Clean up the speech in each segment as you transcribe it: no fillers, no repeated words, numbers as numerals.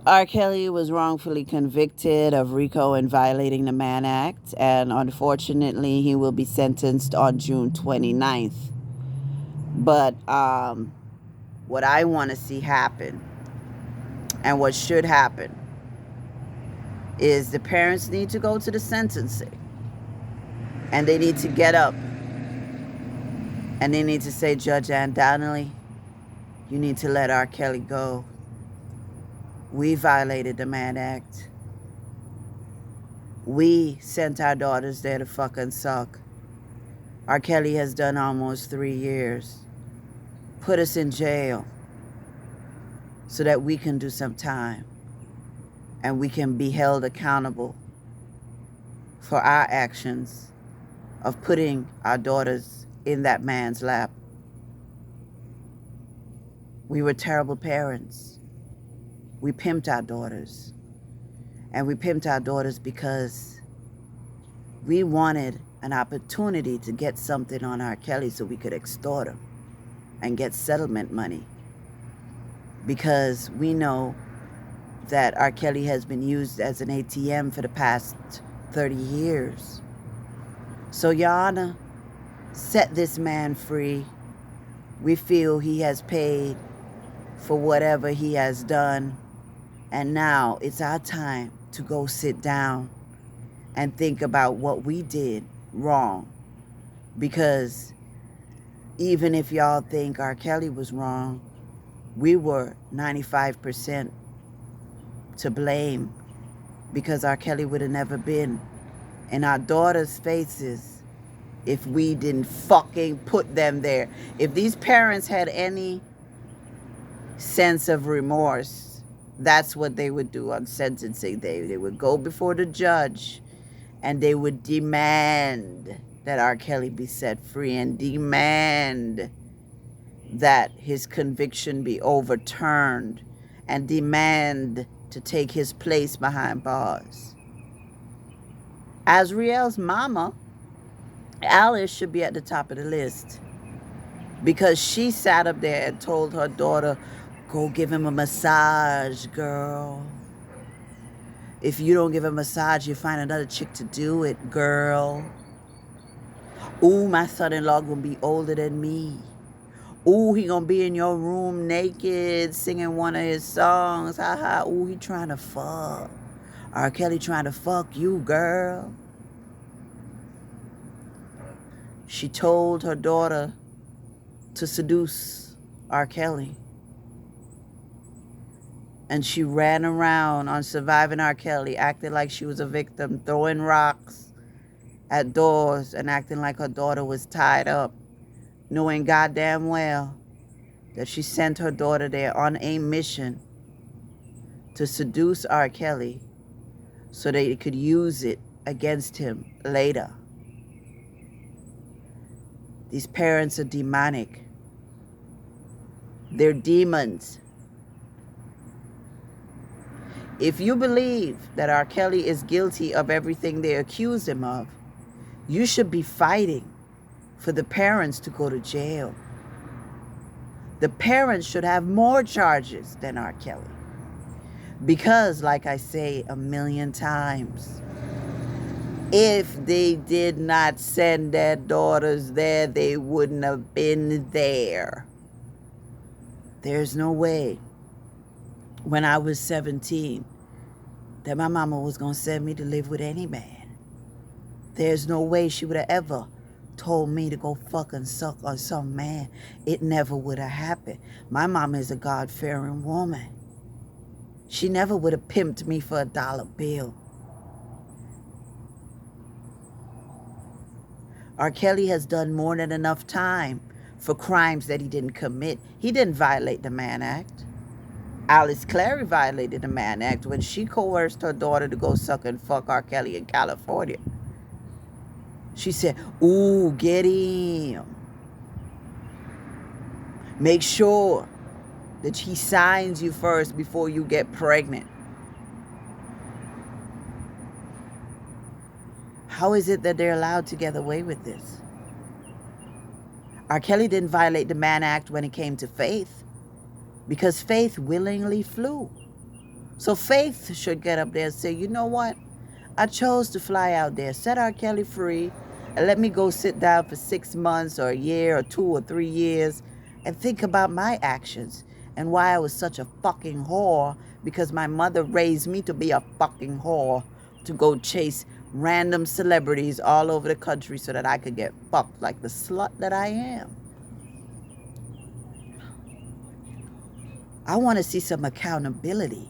R. Kelly was wrongfully convicted of RICO and violating the Mann Act, and unfortunately, he will be sentenced on June 29th. But what I want to see happen, and what should happen, is the parents need to go to the sentencing, and they need to get up, and they need to say, Judge Ann Donnelly, you need to let R. Kelly go. We violated the Mann Act. We sent our daughters there to fucking suck. R. Kelly has done almost 3 years. Put us in jail so that we can do some time and we can be held accountable for our actions of putting our daughters in that man's lap. We were terrible parents. We pimped our daughters. And we pimped our daughters because we wanted an opportunity to get something on R. Kelly so we could extort him and get settlement money. Because we know that R. Kelly has been used as an ATM for the past 30 years. So, Your Honor, set this man free. We feel he has paid for whatever he has done. And now it's our time to go sit down and think about what we did wrong. Because even if y'all think R. Kelly was wrong, we were 95% to blame, because R. Kelly would have never been in our daughters' faces if we didn't fucking put them there. If these parents had any sense of remorse, that's what they would do on sentencing day. They would go before the judge and they would demand that R. Kelly be set free and demand that his conviction be overturned and demand to take his place behind bars. Azriel's mama, Alice, should be at the top of the list, because she sat up there and told her daughter, go give him a massage, girl. If you don't give him a massage, you find another chick to do it, girl. Ooh, my son-in-law gonna be older than me. Ooh, he gonna be in your room naked singing one of his songs. Ha ha. Ooh, he trying to fuck. R. Kelly trying to fuck you, girl. She told her daughter to seduce R. Kelly. And she ran around on Surviving R. Kelly, acting like she was a victim, throwing rocks at doors and acting like her daughter was tied up, knowing goddamn well that she sent her daughter there on a mission to seduce R. Kelly so they could use it against him later. These parents are demonic. They're demons. If you believe that R. Kelly is guilty of everything they accuse him of, you should be fighting for the parents to go to jail. The parents should have more charges than R. Kelly. Because, like I say a million times, if they did not send their daughters there, they wouldn't have been there. There's no way, when I was 17, that my mama was going to send me to live with any man. There's no way she would have ever told me to go fucking suck on some man. It never would have happened. My mama is a God-fearing woman. She never would have pimped me for $1 bill. R. Kelly has done more than enough time for crimes that he didn't commit. He didn't violate the Mann Act. Alice Clary violated the Mann Act when she coerced her daughter to go suck and fuck R. Kelly in California. She said, ooh, get him. Make sure that he signs you first before you get pregnant. How is it that they're allowed to get away with this? R. Kelly didn't violate the Mann Act when it came to Faith, because Faith willingly flew. So Faith should get up there and say, you know what? I chose to fly out there, set R. Kelly free, and let me go sit down for 6 months or a year or 2 or 3 years and think about my actions and why I was such a fucking whore, because my mother raised me to be a fucking whore, to go chase random celebrities all over the country so that I could get fucked like the slut that I am. I want to see some accountability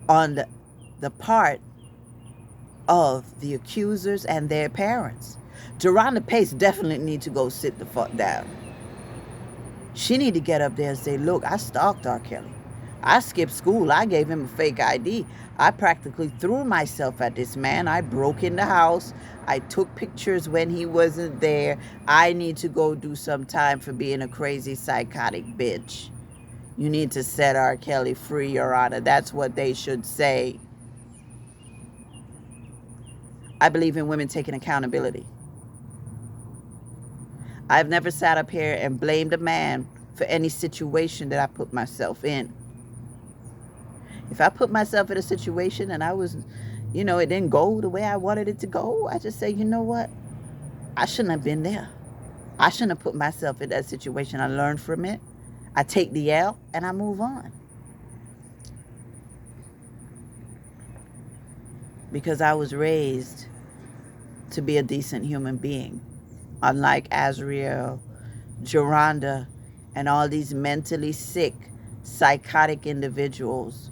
on the part of the accusers and their parents. Geronda Pace definitely need to go sit the fuck down. She need to get up there and say, look, I stalked R. Kelly. I skipped school. I gave him a fake ID. I practically threw myself at this man. I broke in the house. I took pictures when he wasn't there. I need to go do some time for being a crazy psychotic bitch. You need to set R. Kelly free, Your Honor. That's what they should say. I believe in women taking accountability. I've never sat up here and blamed a man for any situation that I put myself in. If I put myself in a situation and I was, it didn't go the way I wanted it to go, I just say, you know what? I shouldn't have been there. I shouldn't have put myself in that situation. I learned from it. I take the L and I move on. Because I was raised to be a decent human being. Unlike Azriel, Geronda, and all these mentally sick, psychotic individuals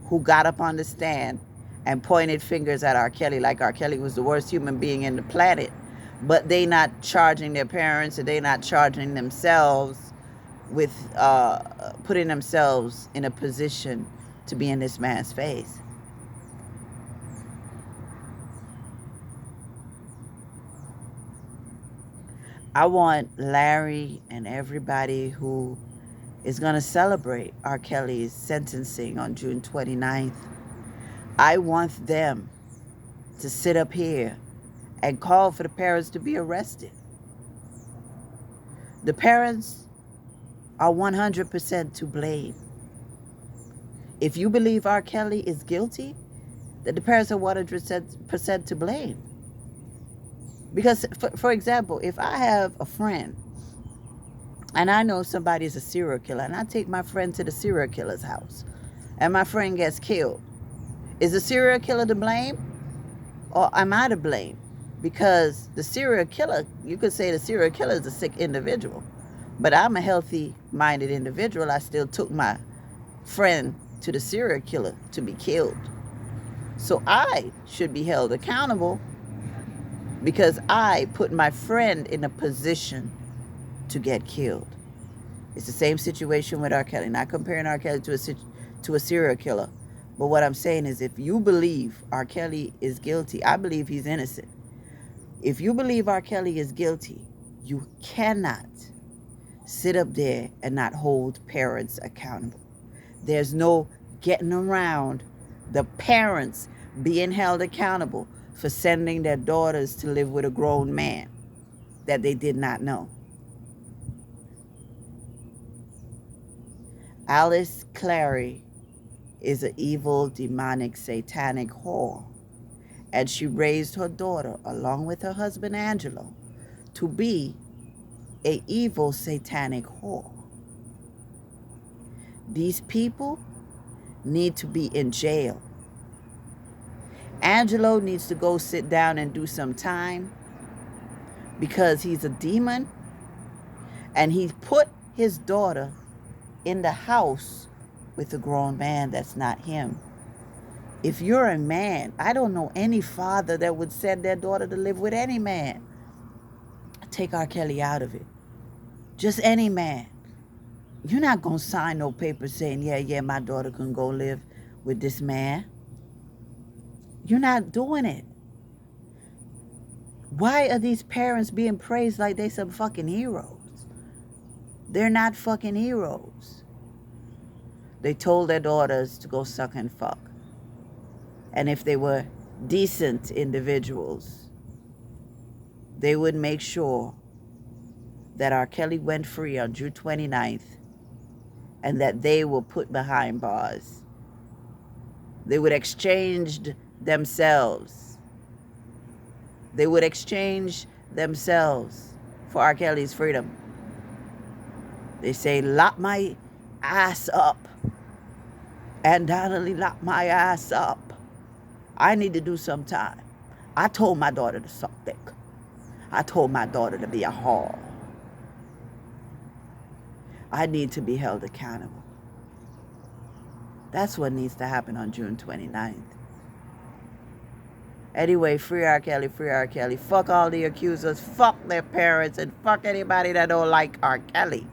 who got up on the stand and pointed fingers at R. Kelly like R. Kelly was the worst human being in the planet. But they not charging their parents, or they not charging themselves with putting themselves in a position to be in this man's face. I want Larry and everybody who is going to celebrate R. Kelly's sentencing on June 29th, I want them to sit up here and call for the parents to be arrested. The parents are 100% to blame. If you believe R. Kelly is guilty, then the parents are 100% to blame. Because, for example, if I have a friend and I know somebody is a serial killer and I take my friend to the serial killer's house and my friend gets killed, is the serial killer to blame or am I to blame? Because the serial killer, you could say the serial killer is a sick individual, but I'm a healthy-minded individual. I still took my friend to the serial killer to be killed. So I should be held accountable because I put my friend in a position to get killed. It's the same situation with R. Kelly. Not comparing R. Kelly to a serial killer. But what I'm saying is, if you believe R. Kelly is guilty, I believe he's innocent. If you believe R. Kelly is guilty, you cannot sit up there and not hold parents accountable. There's no getting around the parents being held accountable for sending their daughters to live with a grown man that they did not know. Alice Clary is an evil, demonic, satanic whore. And she raised her daughter, along with her husband Angelo, to be an evil, satanic whore. These people need to be in jail. Angelo needs to go sit down and do some time because he's a demon and he put his daughter in the house with a grown man that's not him. If you're a man, I don't know any father that would send their daughter to live with any man. Take R. Kelly out of it. Just any man. You're not going to sign no paper saying, yeah, my daughter can go live with this man. You're not doing it. Why are these parents being praised like they some fucking heroes? They're not fucking heroes. They told their daughters to go suck and fuck. And if they were decent individuals, they would make sure that R. Kelly went free on June 29th and that they were put behind bars They would exchange themselves. They would exchange themselves for R. Kelly's freedom. They say, lock my ass up. And Donnelly, lock my ass up. I need to do some time. I told my daughter to suck dick. I told my daughter to be a whore. I need to be held accountable. That's what needs to happen on June 29th. Anyway, free R. Kelly, free R. Kelly. Fuck all the accusers. Fuck their parents. And fuck anybody that don't like R. Kelly.